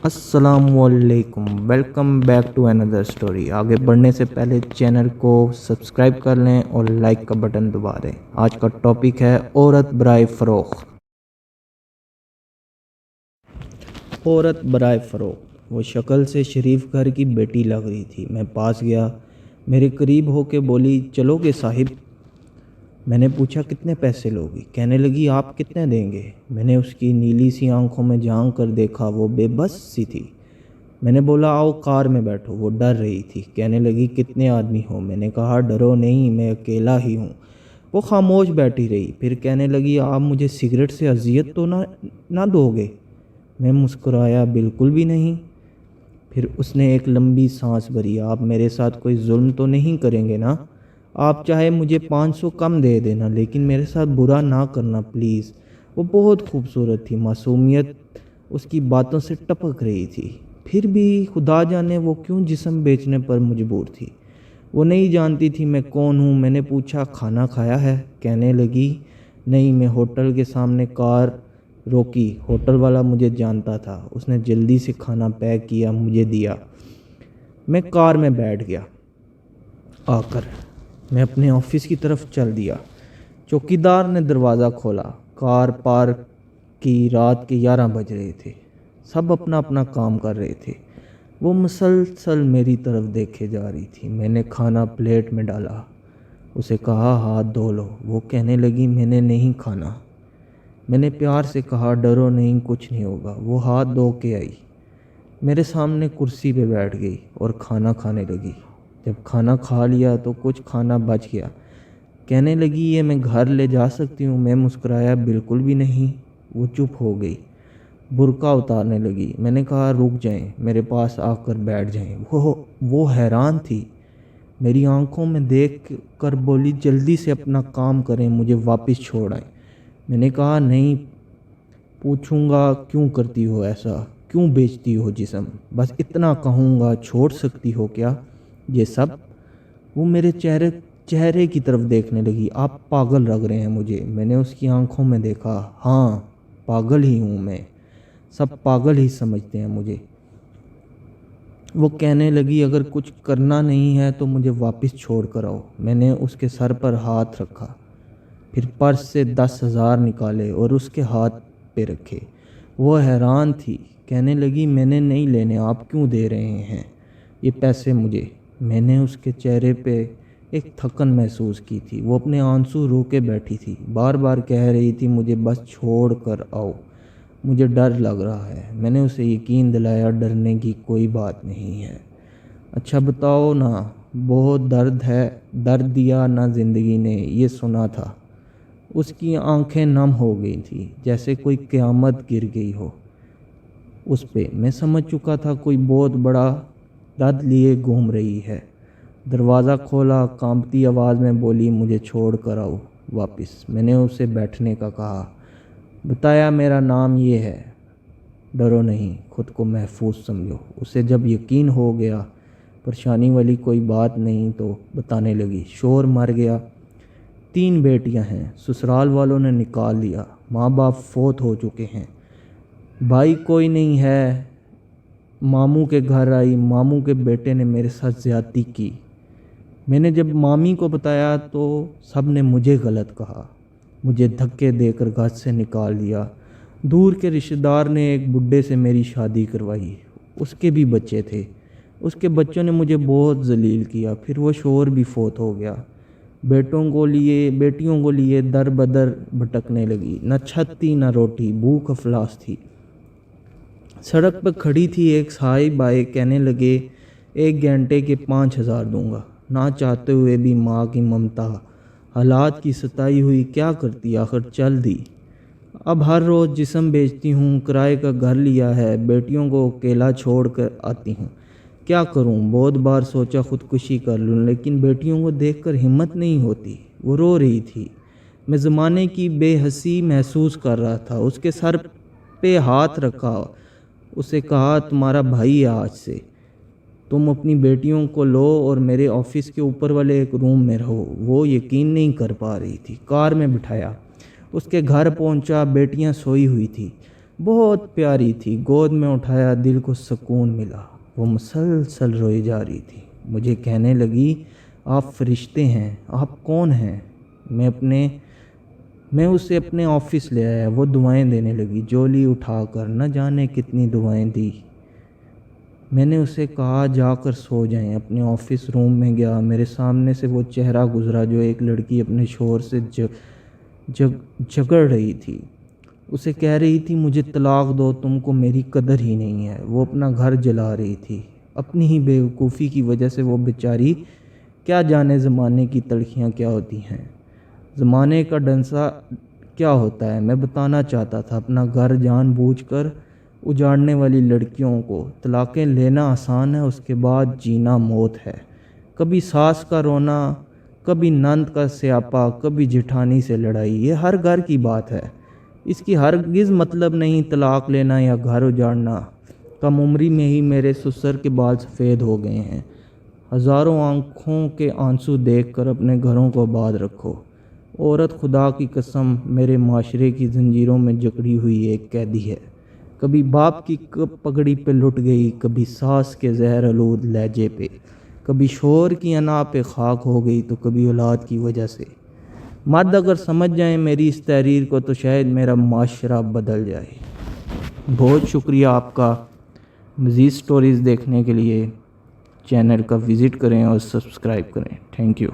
السلام علیکم، welcome back to اندر اسٹوری۔ آگے بڑھنے سے پہلے چینل کو سبسکرائب کر لیں اور لائک کا بٹن دبا دیں۔ آج کا ٹاپک ہے عورت برائے فروخت۔ عورت برائے فروخت۔ وہ شکل سے شریف گھر کی بیٹی لگ رہی تھی۔ میں پاس گیا، میرے قریب ہو کے بولی، چلو گے صاحب؟ میں نے پوچھا کتنے پیسے لوگی؟ کہنے لگی آپ کتنے دیں گے؟ میں نے اس کی نیلی سی آنکھوں میں جھانک کر دیکھا، وہ بے بس سی تھی۔ میں نے بولا آؤ کار میں بیٹھو۔ وہ ڈر رہی تھی۔ کہنے لگی کتنے آدمی ہو؟ میں نے کہا ڈرو نہیں، میں اکیلا ہی ہوں۔ وہ خاموش بیٹھی رہی، پھر کہنے لگی آپ مجھے سگریٹ سے اذیت تو نہ دو گے؟ میں مسکرایا، بالکل بھی نہیں۔ پھر اس نے ایک لمبی سانس بھری، آپ میرے ساتھ کوئی ظلم تو نہیں کریں گے نا؟ آپ چاہے مجھے 500 کم دے دینا، لیکن میرے ساتھ برا نہ کرنا پلیز۔ وہ بہت خوبصورت تھی، معصومیت اس کی باتوں سے ٹپک رہی تھی۔ پھر بھی خدا جانے وہ کیوں جسم بیچنے پر مجبور تھی۔ وہ نہیں جانتی تھی میں کون ہوں۔ میں نے پوچھا کھانا کھایا ہے؟ کہنے لگی نہیں۔ میں ہوٹل کے سامنے کار روکی۔ ہوٹل والا مجھے جانتا تھا، اس نے جلدی سے کھانا پیک کیا، مجھے دیا۔ میں کار میں بیٹھ گیا۔ آ کر میں اپنے آفس کی طرف چل دیا۔ چوکیدار نے دروازہ کھولا۔ کار پارک کی۔ رات کے 11 بج رہے تھے۔ سب اپنا اپنا کام کر رہے تھے۔ وہ مسلسل میری طرف دیکھے جا رہی تھی۔ میں نے کھانا پلیٹ میں ڈالا، اسے کہا ہاتھ دھو لو۔ وہ کہنے لگی میں نے نہیں کھانا۔ میں نے پیار سے کہا ڈرو نہیں، کچھ نہیں ہوگا۔ وہ ہاتھ دھو کے آئی، میرے سامنے کرسی پہ بیٹھ گئی اور کھانا کھانے لگی۔ جب کھانا کھا لیا تو کچھ کھانا بچ گیا۔ کہنے لگی یہ میں گھر لے جا سکتی ہوں؟ میں مسکرایا، بالکل بھی نہیں۔ وہ چپ ہو گئی، برقع اتارنے لگی۔ میں نے کہا رک جائیں، میرے پاس آ کر بیٹھ جائیں۔ وہ حیران تھی، میری آنکھوں میں دیکھ کر بولی جلدی سے اپنا کام کریں، مجھے واپس چھوڑ آئیں۔ میں نے کہا نہیں پوچھوں گا کیوں کرتی ہو ایسا، کیوں بیچتی ہو جسم؟ بس اتنا کہوں گا، چھوڑ سکتی ہو کیا یہ سب؟ وہ میرے چہرے کی طرف دیکھنے لگی۔ آپ پاگل لگ رہے ہیں مجھے۔ میں نے اس کی آنکھوں میں دیکھا، ہاں پاگل ہی ہوں میں، سب پاگل ہی سمجھتے ہیں مجھے۔ وہ کہنے لگی اگر کچھ کرنا نہیں ہے تو مجھے واپس چھوڑ کر آؤ۔ میں نے اس کے سر پر ہاتھ رکھا، پھر پرس سے 10,000 نکالے اور اس کے ہاتھ پہ رکھے۔ وہ حیران تھی، کہنے لگی میں نے نہیں لینے، آپ کیوں دے رہے ہیں یہ پیسے مجھے؟ میں نے اس کے چہرے پہ ایک تھکن محسوس کی تھی۔ وہ اپنے آنسو روکے بیٹھی تھی، بار بار کہہ رہی تھی مجھے بس چھوڑ کر آؤ، مجھے ڈر لگ رہا ہے۔ میں نے اسے یقین دلایا ڈرنے کی کوئی بات نہیں ہے۔ اچھا بتاؤ نا، بہت درد ہے؟ درد دیا نہ زندگی نے، یہ سنا تھا۔ اس کی آنکھیں نم ہو گئی تھیں، جیسے کوئی قیامت گر گئی ہو اس پہ۔ میں سمجھ چکا تھا کوئی بہت بڑا درد لیے گھوم رہی ہے۔ دروازہ کھولا، کانپتی آواز میں بولی مجھے چھوڑ کر آؤ واپس۔ میں نے اسے بیٹھنے کا کہا، بتایا میرا نام یہ ہے، ڈرو نہیں، خود کو محفوظ سمجھو۔ اسے جب یقین ہو گیا پریشانی والی کوئی بات نہیں تو بتانے لگی، شور مر گیا، 3 بیٹیاں ہیں، سسرال والوں نے نکال لیا، ماں باپ فوت ہو چکے ہیں، بھائی کوئی نہیں ہے۔ ماموں کے گھر آئی، ماموں کے بیٹے نے میرے ساتھ زیادتی کی۔ میں نے جب مامی کو بتایا تو سب نے مجھے غلط کہا، مجھے دھکے دے کر گھر سے نکال دیا۔ دور کے رشتہ دار نے ایک بڈھے سے میری شادی کروائی، اس کے بھی بچے تھے، اس کے بچوں نے مجھے بہت ذلیل کیا۔ پھر وہ شوہر بھی فوت ہو گیا، بیٹیوں کو لیے در بدر بھٹکنے لگی، نہ چھت تھی نہ روٹی، بھوک افلاس تھی۔ سڑک پہ کھڑی تھی، ایک صاحب آئے، کہنے لگے 1 گھنٹے کے 5,000 دوں گا۔ نہ چاہتے ہوئے بھی ماں کی ممتا، حالات کی ستائی ہوئی، کیا کرتی، آخر چل دی۔ اب ہر روز جسم بیچتی ہوں، کرائے کا گھر لیا ہے، بیٹیوں کو اکیلا چھوڑ کر آتی ہوں، کیا کروں؟ بہت بار سوچا خودکشی کر لوں، لیکن بیٹیوں کو دیکھ کر ہمت نہیں ہوتی۔ وہ رو رہی تھی، میں زمانے کی بے حسی محسوس کر رہا تھا۔ اس کے سر پہ ہاتھ رکھا، اسے کہا تمہارا بھائی ہے آج سے، تم اپنی بیٹیوں کو لو اور میرے آفس کے اوپر والے ایک روم میں رہو۔ وہ یقین نہیں کر پا رہی تھی۔ کار میں بٹھایا، اس کے گھر پہنچا، بیٹیاں سوئی ہوئی تھی، بہت پیاری تھی، گود میں اٹھایا دل کو سکون ملا۔ وہ مسلسل روئی جا رہی تھی۔ مجھے کہنے لگی آپ فرشتے ہیں، آپ کون ہیں؟ میں اسے اپنے آفس لے آیا، وہ دعائیں دینے لگی، جولی اٹھا کر نہ جانے کتنی دعائیں دی۔ میں نے اسے کہا جا کر سو جائیں۔ اپنے آفس روم میں گیا، میرے سامنے سے وہ چہرہ گزرا جو ایک لڑکی اپنے شوہر سے جھگڑ رہی تھی۔ اسے کہہ رہی تھی مجھے طلاق دو، تم کو میری قدر ہی نہیں ہے۔ وہ اپنا گھر جلا رہی تھی، اپنی ہی بیوقوفی کی وجہ سے۔ وہ بیچاری کیا جانے زمانے کی تلخیاں کیا ہوتی ہیں، زمانے کا ڈنسا کیا ہوتا ہے۔ میں بتانا چاہتا تھا اپنا گھر جان بوجھ کر اجاڑنے والی لڑکیوں کو۔ طلاقیں لینا آسان ہے، اس کے بعد جینا موت ہے۔ کبھی ساس کا رونا، کبھی نند کا سیاپا، کبھی جٹھانی سے لڑائی، یہ ہر گھر کی بات ہے۔ اس کی ہرگز مطلب نہیں طلاق لینا یا گھر اجاڑنا۔ کم عمری میں ہی میرے سسر کے بال سفید ہو گئے ہیں۔ ہزاروں آنکھوں کے آنسو دیکھ کر اپنے گھروں کو آباد رکھو۔ عورت خدا کی قسم میرے معاشرے کی زنجیروں میں جکڑی ہوئی ایک قیدی ہے۔ کبھی باپ کی پگڑی پہ لٹ گئی، کبھی ساس کے زہر آلود لہجے پہ، کبھی شوہر کی انا پہ خاک ہو گئی تو کبھی اولاد کی وجہ سے۔ مرد اگر سمجھ جائیں میری اس تحریر کو تو شاید میرا معاشرہ بدل جائے۔ بہت شکریہ آپ کا۔ مزید سٹوریز دیکھنے کے لیے چینل کا وزٹ کریں اور سبسکرائب کریں۔ Thank you.